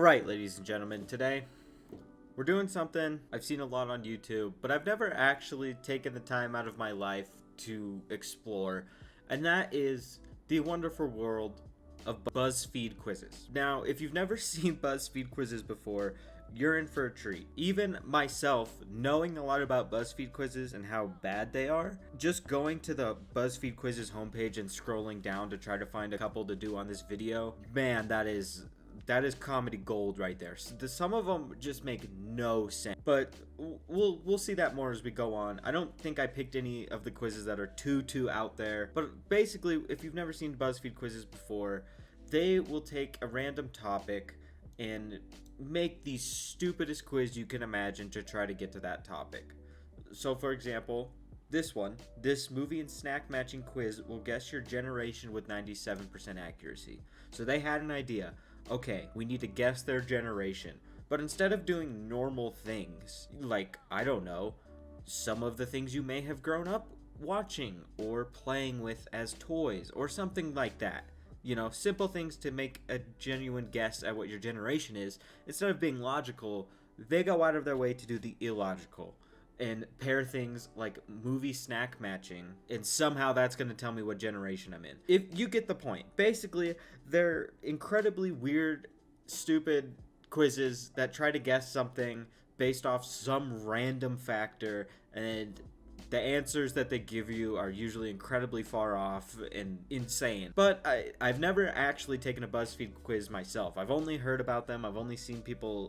Alright, ladies and gentlemen, today we're doing something I've seen a lot on YouTube, but I've never actually taken the time out of my life to explore, and that is the wonderful world of BuzzFeed quizzes. Now, if you've never seen BuzzFeed quizzes before, you're in for a treat. Even myself, knowing a lot about BuzzFeed quizzes and how bad they are, just going to the BuzzFeed quizzes homepage and scrolling down to try to find a couple to do on this video, man, that is comedy gold right there. Some of them just make no sense, but we'll see that more as we go on. I don't think I picked any of the quizzes that are too out there, but basically, if you've never seen BuzzFeed quizzes before, they will take a random topic and make the stupidest quiz you can imagine to try to get to that topic. So for example, this movie and snack matching quiz will guess your generation with 97% accuracy. So they had an idea. Okay, we need to guess their generation. But instead of doing normal things, like, I don't know, some of the things you may have grown up watching or playing with as toys or something like that. You know, simple things to make a genuine guess at what your generation is. Instead of being logical, they go out of their way to do the illogical and pair things like movie snack matching, and somehow that's going to tell me what generation I'm in. If you get the point. Basically, they're incredibly weird, stupid quizzes that try to guess something based off some random factor, and the answers that they give you are usually incredibly far off and insane. But I've never actually taken a BuzzFeed quiz myself. I've only heard about them, I've only seen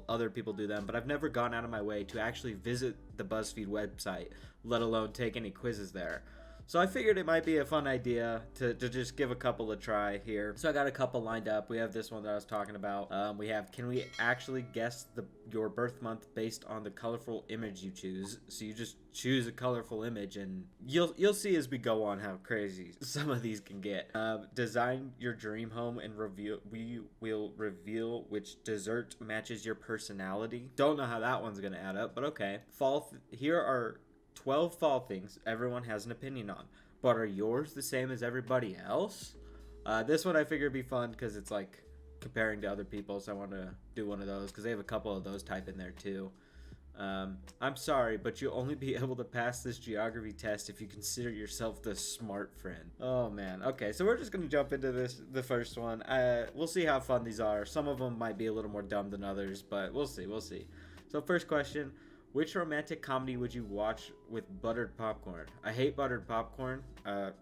other people do them, but I've never gone out of my way to actually visit the BuzzFeed website, let alone take any quizzes there. So I figured it might be a fun idea to just give a couple a try here. So I got a couple lined up. We have this one that I was talking about. We have, can we actually guess your birth month based on the colorful image you choose? So you just choose a colorful image, and you'll see as we go on how crazy some of these can get. Design your dream home and we will reveal which dessert matches your personality. Don't know how that one's gonna add up, but okay. Here are 12 fall things everyone has an opinion on, but are yours the same as everybody else? This one I figured would be fun because it's like comparing to other people, so I want to do one of those because they have a couple of those type in there too. I'm sorry, but you'll only be able to pass this geography test if you consider yourself the smart friend. Oh man. Okay, so we're just gonna jump into the first one. We'll see how fun these are. Some of them might be a little more dumb than others, but we'll see. So first question: which romantic comedy would you watch with buttered popcorn? I hate buttered popcorn,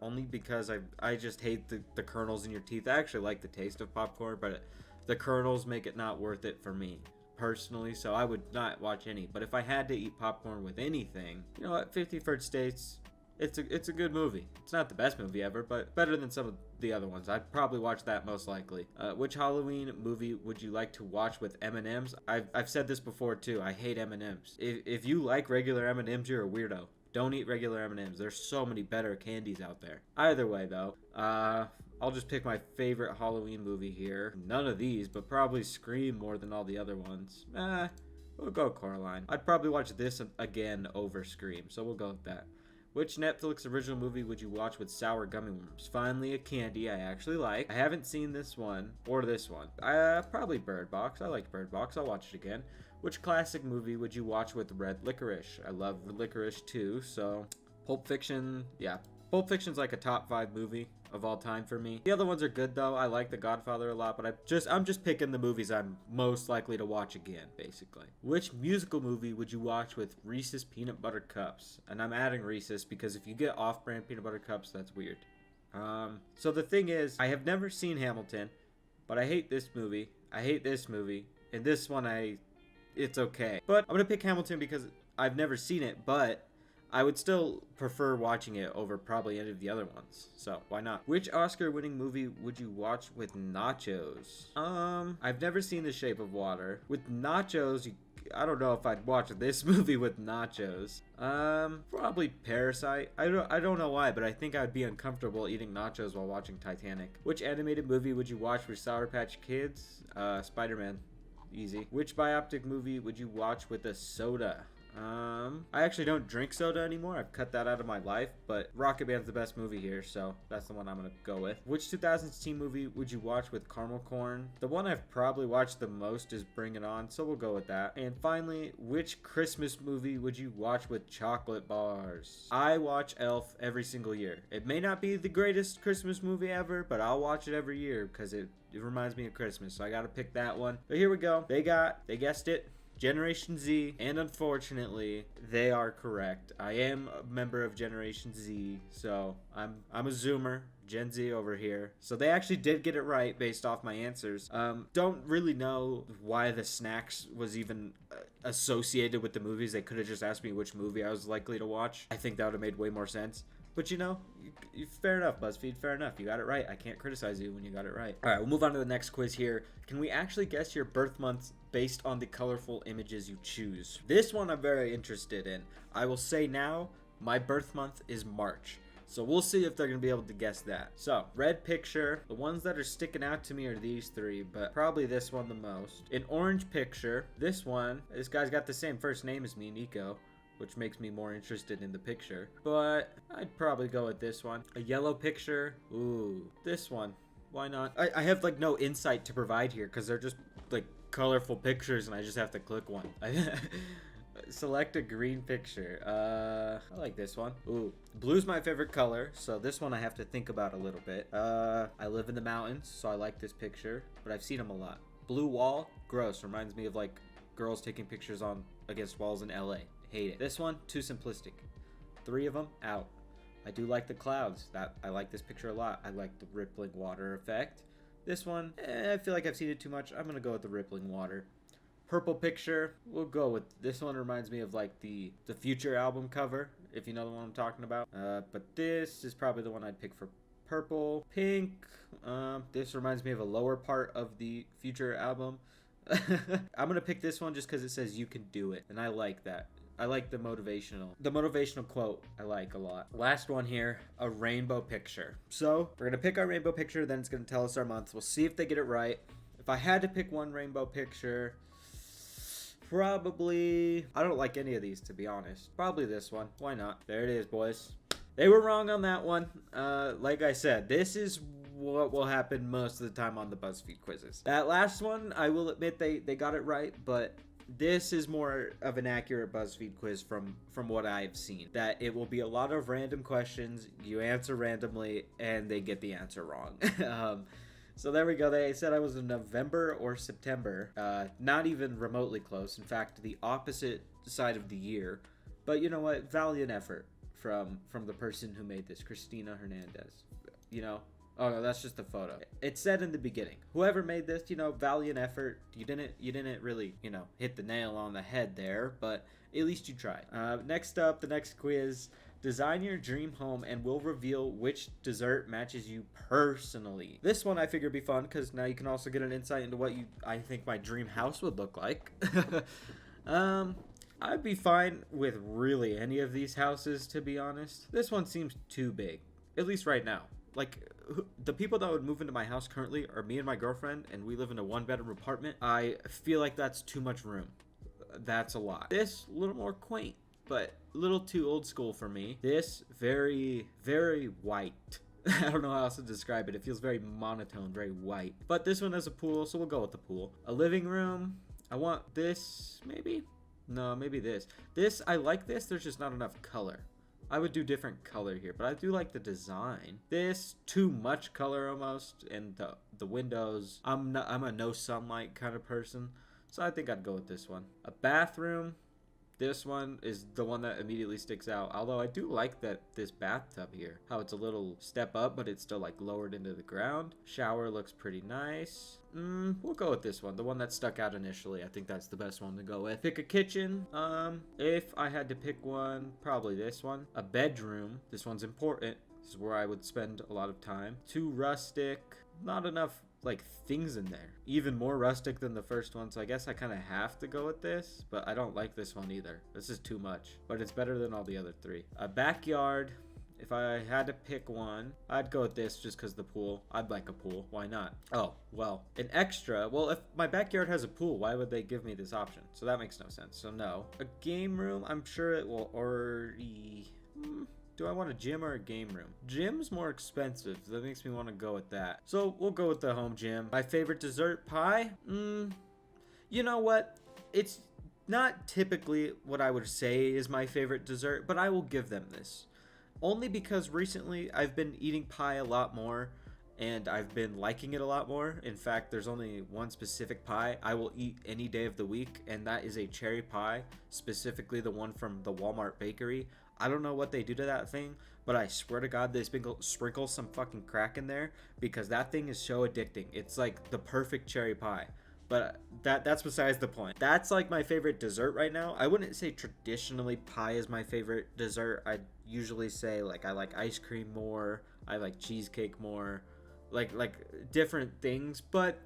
only because I just hate the kernels in your teeth. I actually like the taste of popcorn, but the kernels make it not worth it for me, personally, so I would not watch any. But if I had to eat popcorn with anything, you know what, 50 First Dates, it's a good movie. It's not the best movie ever, but better than some of the other ones. I'd probably watch that most likely. Which Halloween movie would you like to watch with M&Ms? I've said this before too. I hate M&Ms. If you like regular M&Ms, you're a weirdo. Don't eat regular M&Ms. There's so many better candies out there. Either way though, I'll just pick my favorite Halloween movie here. None of these, but probably Scream more than all the other ones. We'll go Coraline. I'd probably watch this again over Scream, so we'll go with that. Which Netflix original movie would you watch with sour gummy worms? Finally, a candy I actually like. I haven't seen this one or this one. Probably Bird Box. I like Bird Box. I'll watch it again. Which classic movie would you watch with red licorice? I love licorice too, so Pulp Fiction. Yeah, Pulp Fiction's like a top 5 movie of all time for me. The other ones are good though. I like The Godfather a lot, but I'm just picking the movies I'm most likely to watch again, basically. Which musical movie would you watch with Reese's peanut butter cups? And I'm adding Reese's because if you get off-brand peanut butter cups, that's weird. So the thing is, I have never seen Hamilton, but I hate this movie. I hate this movie, and this one it's okay. But I'm gonna pick Hamilton because I've never seen it, but I would still prefer watching it over probably any of the other ones, so why not? Which Oscar-winning movie would you watch with nachos? I've never seen The Shape of Water. With nachos, I don't know if I'd watch this movie with nachos. Probably Parasite. I don't know why, but I think I'd be uncomfortable eating nachos while watching Titanic. Which animated movie would you watch with Sour Patch Kids? Spider-Man. Easy. Which biopic movie would you watch with a soda? I actually don't drink soda anymore. I've cut that out of my life, but Rocket Band's the best movie here, so that's the one I'm gonna go with. Which 2000s teen movie would you watch with caramel corn? The one I've probably watched the most is Bring It On, so we'll go with that. And finally, which Christmas movie would you watch with chocolate bars? I watch Elf every single year. It may not be the greatest Christmas movie ever, but I'll watch it every year because it reminds me of Christmas, so I gotta pick that one. But here we go. They guessed it. Generation Z, and unfortunately, they are correct. I am a member of Generation Z, so I'm a Zoomer, Gen Z over here. So they actually did get it right based off my answers. Don't really know why the snacks was even associated with the movies. They could have just asked me which movie I was likely to watch. I think that would have made way more sense. But you know, fair enough, BuzzFeed, fair enough. You got it right. I can't criticize you when you got it right. All right, we'll move on to the next quiz here. Can we actually guess your birth months based on the colorful images you choose? This one I'm very interested in. I will say now, my birth month is March. So we'll see if they're going to be able to guess that. So, red picture. The ones that are sticking out to me are these three, but probably this one the most. An orange picture. This guy's got the same first name as me, Nico, which makes me more interested in the picture. But I'd probably go with this one. A yellow picture. Ooh, this one. Why not? I have like no insight to provide here because they're just like colorful pictures and I just have to click one. Select a green picture. I like this one. Ooh, blue's my favorite color, so this one I have to think about a little bit. I live in the mountains, so I like this picture, but I've seen them a lot. Blue wall, gross. Reminds me of like girls taking pictures against walls in LA. Hate it. This one, too simplistic. 3 of them, out. I do like the clouds. I like this picture a lot. I like the rippling water effect. This one, I feel like I've seen it too much. I'm gonna go with the rippling water. Purple picture, we'll go with this one. Reminds me of like the Future album cover, if you know the one I'm talking about. But this is probably the one I'd pick for purple. Pink, this reminds me of a lower part of the Future album. I'm gonna pick this one just because it says you can do it, and I like that. I like the motivational quote. I like a lot. Last one here, a rainbow picture. So we're gonna pick our rainbow picture, then it's gonna tell us our month. We'll see if they get it right. If I had to pick one rainbow picture, probably, I don't like any of these to be honest. Probably this one. Why not? There it is, boys. They were wrong on that one. Like I said, this is what will happen most of the time on the BuzzFeed quizzes. That last one, I will admit they got it right, but this is more of an accurate BuzzFeed quiz from what I've seen. That it will be a lot of random questions, you answer randomly, and they get the answer wrong. So there we go. They said I was in November or September. Not even remotely close. In fact, the opposite side of the year. But you know what? Valiant effort from the person who made this, Christina Hernandez. You know? Oh no, that's just a photo. It said in the beginning, whoever made this, you know, valiant effort. You didn't really, you know, hit the nail on the head there, but at least you tried. Next up, the next quiz. Design your dream home and we'll reveal which dessert matches you personally. This one I figure would be fun because now you can also get an insight into what I think my dream house would look like. I'd be fine with really any of these houses, to be honest. This one seems too big, at least right now. Like, the people that would move into my house currently are me and my girlfriend, and we live in a 1-bedroom apartment. I feel like that's too much room. That's a lot. This, a little more quaint, but a little too old school for me. This, very, very white. I don't know how else to describe it. It feels very monotone, very white. But this one has a pool, so we'll go with the pool. A living room. I want this, maybe? No, maybe this. This, I like this. There's just not enough color. I would do different color here, but I do like the design. This, too much color almost, and the windows. I'm a no sunlight kind of person, so I think I'd go with this one. A bathroom. This one is the one that immediately sticks out. Although I do like this bathtub here. How it's a little step up, but it's still like lowered into the ground. Shower looks pretty nice. We'll go with this one. The one that stuck out initially. I think that's the best one to go with. Pick a kitchen. If I had to pick one, probably this one. A bedroom. This one's important. This is where I would spend a lot of time. Too rustic. Not enough like things in there. Even more rustic than the first one, so I guess I kind of have to go with this, but I don't like this one either. This is too much, but it's better than all the other 3. A backyard. If I had to pick one, I'd go with this just because the pool. I'd like a pool. Why not? Oh, well, an extra. Well, if my backyard has a pool, why would they give me this option? So that makes no sense. So no. A game room, I'm sure it will already... Do I want a gym or a game room? Gym's more expensive. So that makes me want to go with that. So we'll go with the home gym. My favorite dessert, pie? You know what? It's not typically what I would say is my favorite dessert, but I will give them this. Only because recently I've been eating pie a lot more and I've been liking it a lot more. In fact, there's only one specific pie I will eat any day of the week, and that is a cherry pie, specifically the one from the Walmart bakery. I don't know what they do to that thing, but I swear to God, they sprinkle some fucking crack in there because that thing is so addicting. It's like the perfect cherry pie. But that's besides the point. That's like my favorite dessert right now. I wouldn't say traditionally pie is my favorite dessert. I'd usually say like I like ice cream more. I like cheesecake more. Like different things. But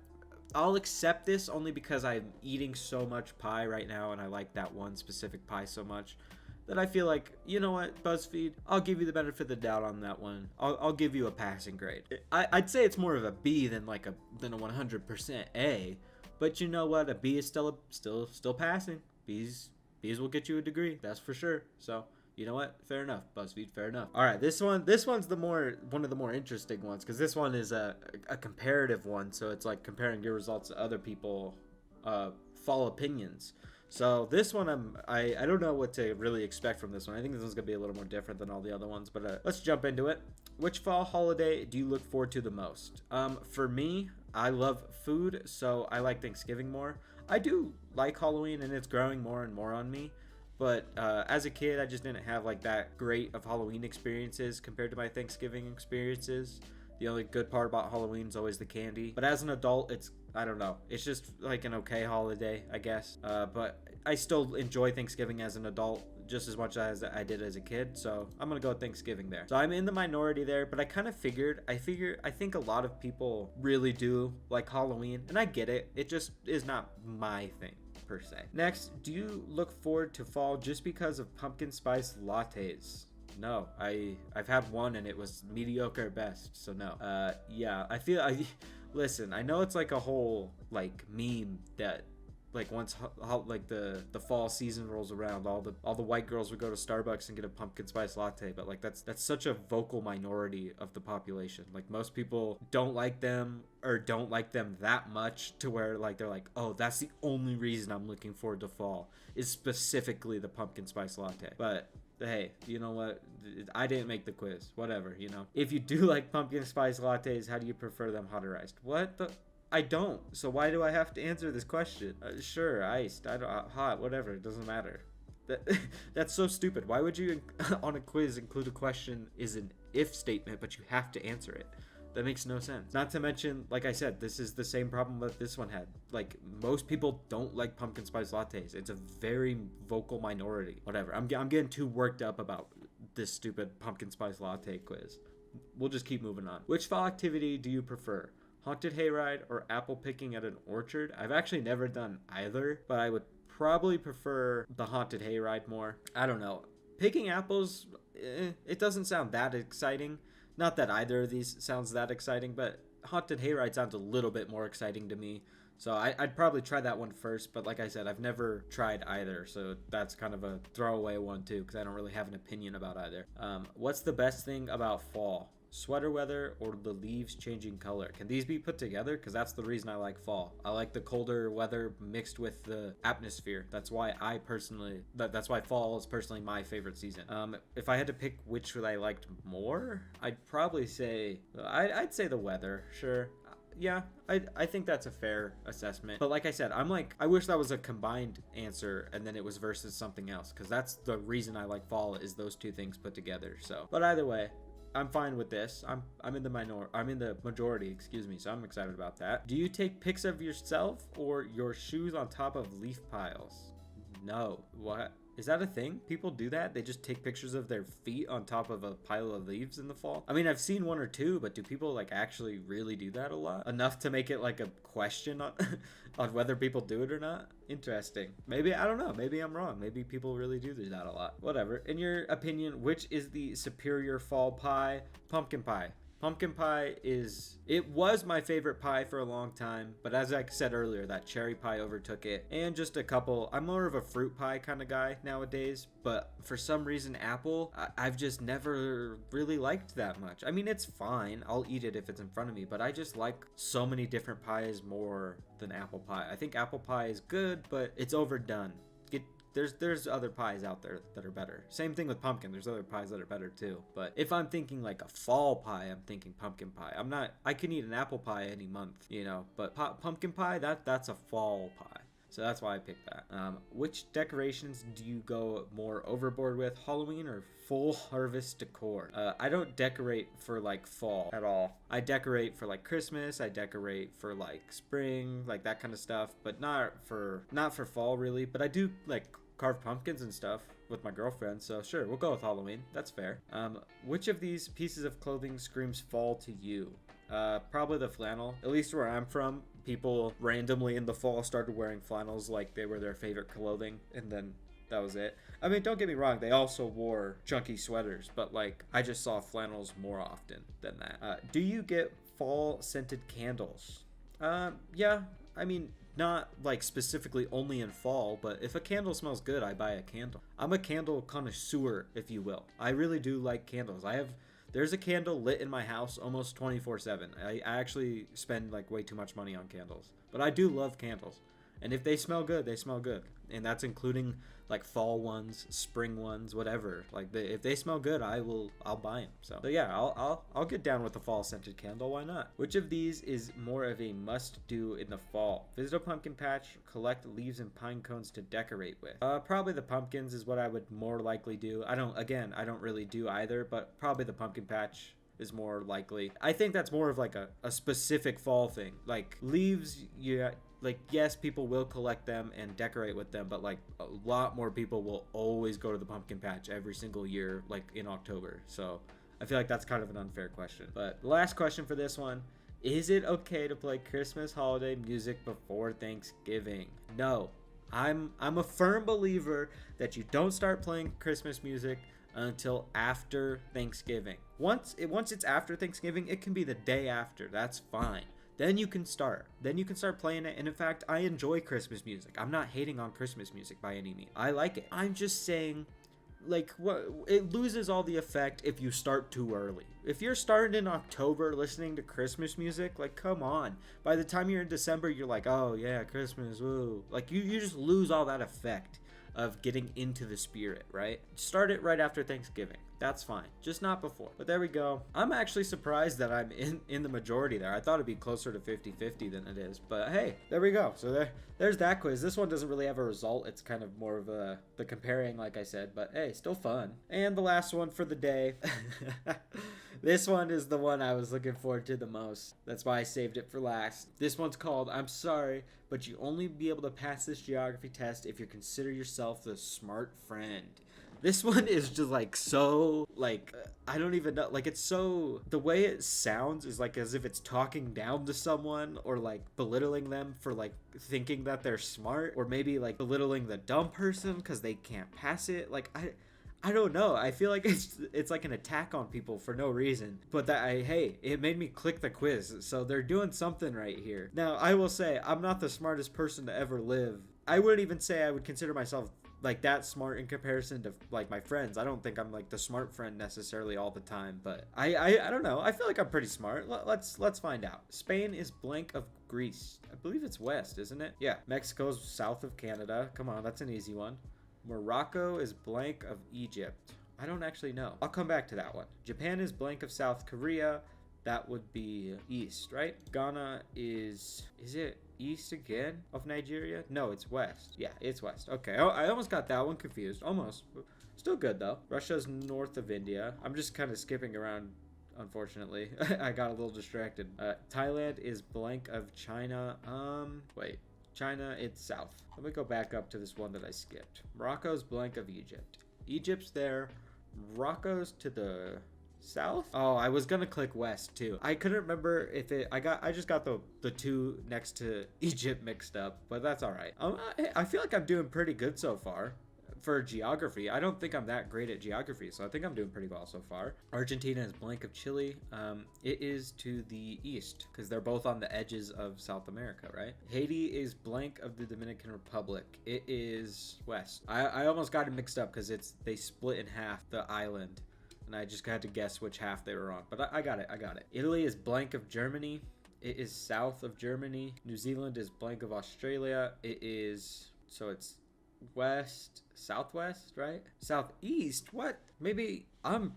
I'll accept this only because I'm eating so much pie right now and I like that one specific pie so much that I feel like, you know what, BuzzFeed, I'll give you the benefit of the doubt on that one. I'll give you a passing grade. I'd say it's more of a B than a 100% A. But you know what? A B is still passing. B's will get you a degree. That's for sure. So you know what? Fair enough, BuzzFeed. Fair enough. All right, this one's one of the more interesting ones because this one is a comparative one. So it's like comparing your results to other people fall opinions. So this one I don't know what to really expect from this one. I think this one's gonna be a little more different than all the other ones. But let's jump into it. Which fall holiday do you look forward to the most? For me, I love food, so I like Thanksgiving more. I do like Halloween, and it's growing more and more on me. But as a kid, I just didn't have like that great of Halloween experiences compared to my Thanksgiving experiences. The only good part about Halloween is always the candy. But as an adult, I don't know. It's just like an okay holiday, I guess. But I still enjoy Thanksgiving as an adult just as much as I did as a kid. So I'm going to go with Thanksgiving there. So I'm in the minority there, but I kind of I think a lot of people really do like Halloween, and I get it. It just is not my thing per se. Next, do you look forward to fall just because of pumpkin spice lattes? No, I've had one and it was mediocre at best, so no. Yeah, listen, I know it's like a whole like meme that like once like the fall season rolls around, all the white girls would go to Starbucks and get a pumpkin spice latte, but like that's such a vocal minority of the population. Like most people don't like them or don't like them that much to where like they're like, oh, that's the only reason I'm looking forward to fall is specifically the pumpkin spice latte. But hey, you know what? I didn't make the quiz. Whatever, you know. If you do like pumpkin spice lattes, how do you prefer them, hot or iced? What the? I don't. So why do I have to answer this question? Sure, iced. I don't. Hot. Whatever. It doesn't matter. That's so stupid. Why would you on a quiz include a question is an if statement, but you have to answer it? That makes no sense. Not to mention, like I said, this is the same problem that this one had. Like, most people don't like pumpkin spice lattes. It's a very vocal minority. Whatever. I'm getting too worked up about this stupid pumpkin spice latte quiz. We'll just keep moving on. Which fall activity do you prefer? Haunted hayride or apple picking at an orchard? I've actually never done either, but I would probably prefer the haunted hayride more. I don't know. Picking apples, it doesn't sound that exciting. Not that either of these sounds that exciting, but haunted hayride sounds a little bit more exciting to me. So I'd probably try that one first, but like I said, I've never tried either, so that's kind of a throwaway one too, because I don't really have an opinion about either. What's the best thing about fall? Sweater weather or the leaves changing color? Can these be put together? Because that's the reason I like fall. I like the colder weather mixed with the atmosphere. That's why that's why fall is personally my favorite season. If I had to pick which I liked more, I'd probably say I'd say the weather. Sure. Yeah, I think that's a fair assessment. But like I said, I wish that was a combined answer and then it was versus something else, because that's the reason I like fall is those two things put together. So, but either way, I'm fine with this. I'm in the majority, excuse me, so I'm excited about that. Do you take pics of yourself or your shoes on top of leaf piles? No. What? Is that a thing? People do that? They just take pictures of their feet on top of a pile of leaves in the fall? I mean, I've seen one or two, but do people like actually really do that a lot? Enough to make it like a question on, on whether people do it or not? Interesting. Maybe, I don't know. Maybe I'm wrong. Maybe people really do that a lot. Whatever. In your opinion, which is the superior fall pie? Pumpkin pie. Pumpkin pie it was my favorite pie for a long time, but as I said earlier, that cherry pie overtook it. And just a couple, I'm more of a fruit pie kind of guy nowadays, but for some reason apple, I've just never really liked that much. I mean, it's fine. I'll eat it if it's in front of me, but I just like so many different pies more than apple pie. I think apple pie is good, but it's overdone. There's other pies out there that are better. Same thing with pumpkin. There's other pies that are better too. But if I'm thinking like a fall pie, I'm thinking pumpkin pie. I can eat an apple pie any month, you know, but pumpkin pie, that's a fall pie. So that's why I picked that. Which decorations do you go more overboard with, Halloween or full harvest decor? I don't decorate for like fall at all. I decorate for like Christmas. I decorate for like spring, like that kind of stuff, but not for fall really. But I do like carve pumpkins and stuff with my girlfriend, so sure, we'll go with Halloween. That's fair. Which of these pieces of clothing screams fall to you? Probably the flannel. At least where I'm from, people randomly in the fall started wearing flannels like they were their favorite clothing, and then that was it. I mean, don't get me wrong, they also wore chunky sweaters, but like I just saw flannels more often than that. Do you get fall scented candles? Yeah, I mean, not like specifically only in fall, but if a candle smells good, I buy a candle. I'm a candle connoisseur, if you will. I really do like candles. There's a candle lit in my house almost 24/7. I actually spend like way too much money on candles, but I do love candles. And if they smell good, they smell good. And that's including like fall ones, spring ones, whatever. Like if they smell good, I'll buy them. So yeah, I'll get down with the fall scented candle. Why not? Which of these is more of a must do in the fall? Visit a pumpkin patch, collect leaves and pine cones to decorate with. Probably the pumpkins is what I would more likely do. I don't really do either, but probably the pumpkin patch is more likely. I think that's more of like a specific fall thing. Like leaves, yeah, like yes, people will collect them and decorate with them, but like a lot more people will always go to the pumpkin patch every single year, like in October. So I feel like that's kind of an unfair question. But the last question for this one: is it okay to play Christmas holiday music before Thanksgiving? No. I'm a firm believer that you don't start playing Christmas music until after Thanksgiving. Once it's after Thanksgiving, it can be the day after. That's fine. Then you can start playing it. And in fact, I enjoy Christmas music. I'm not hating on Christmas music by any means. I like it. I'm just saying, like, what, it loses all the effect if you start too early. If you're starting in October listening to Christmas music, like, come on. By the time you're in December, you're like, oh yeah, Christmas, woo. Like, you just lose all that effect of getting into the spirit, right? Start it right after Thanksgiving. That's fine. Just not before. But there we go. I'm actually surprised that I'm in the majority there. I thought it'd be closer to 50-50 than it is. But hey, there we go. So there's that quiz. This one doesn't really have a result. It's kind of more of the comparing, like I said. But hey, still fun. And the last one for the day. This one is the one I was looking forward to the most. That's why I saved it for last. This one's called, I'm sorry, but you only be able to pass this geography test if you consider yourself the smart friend. This one is just like so, like, I don't even know, like, it's so, the way it sounds is like as if it's talking down to someone or like belittling them for like thinking that they're smart, or maybe like belittling the dumb person because they can't pass it. Like, I don't know. I feel like it's like an attack on people for no reason. But hey, it made me click the quiz. So they're doing something right here. Now, I will say, I'm not the smartest person to ever live. I wouldn't even say I would consider myself like that smart in comparison to like my friends. I don't think I'm like the smart friend necessarily all the time, but I don't know. I feel like I'm pretty smart. Let's find out. Spain is blank of Greece. I believe it's west, isn't it? Yeah. Mexico's south of Canada. Come on, that's an easy one. Morocco is blank of Egypt. I don't actually know. I'll come back to that one. Japan is blank of South Korea. That would be east, right? Ghana is it east again of Nigeria? No, it's west. Yeah, it's west. Okay, I almost got that one confused. Almost. Still good, though. Russia's north of India. I'm just kind of skipping around, unfortunately. I got a little distracted. Thailand is blank of China. Wait. China, it's south. Let me go back up to this one that I skipped. Morocco's blank of Egypt. Egypt's there. Morocco's to the south. Oh, I was gonna click west too. I couldn't remember if it. I just got the two next to Egypt mixed up, but that's all right. I feel like I'm doing pretty good so far. For geography, I don't think I'm that great at geography, so I think I'm doing pretty well so far. Argentina is blank of Chile. It is to the east because they're both on the edges of South America, right? Haiti is blank of the Dominican Republic. It is west. I almost got it mixed up because they split in half the island, and I just had to guess which half they were on. But I got it. Italy is blank of Germany. It is south of Germany. New Zealand is blank of Australia. It's west, southwest, right? Southeast? What? I'm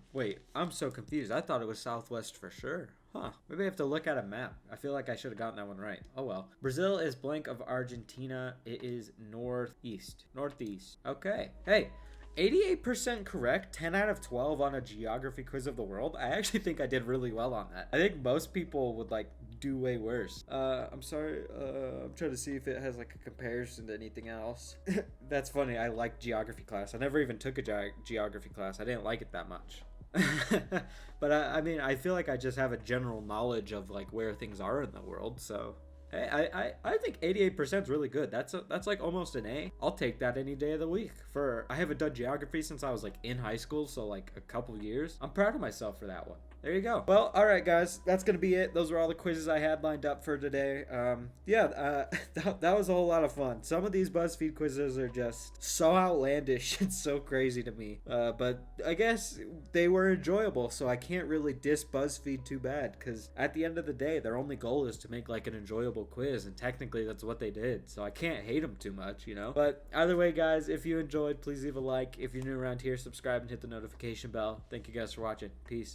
so confused. I thought it was southwest for sure. Huh. Maybe I have to look at a map. I feel like I should have gotten that one right. Oh well. Brazil is blank of Argentina. It is northeast. Okay. Hey, 88% correct, 10 out of 12 on a geography quiz of the world. I actually think I did really well on that. I think most people would do way worse. I'm sorry. I'm trying to see if it has a comparison to anything else. That's funny. I like geography class. I never even took a geography class. I didn't like it that much. But I mean, I feel like I just have a general knowledge of where things are in the world. So hey, I think 88% is really good. That's almost an A. I'll take that any day of the week. I haven't done geography since I was in high school, so a couple years. I'm proud of myself for that one. There you go. Well, all right, guys, that's gonna be it. Those were all the quizzes I had lined up for today. That was a whole lot of fun. Some of these BuzzFeed quizzes are just so outlandish and so crazy to me. But I guess they were enjoyable, so I can't really diss BuzzFeed too bad, because at the end of the day, their only goal is to make an enjoyable quiz, and technically that's what they did. So I can't hate them too much, you know. But either way, guys, if you enjoyed, please leave a like. If you're new around here, subscribe and hit the notification bell. Thank you guys for watching. Peace.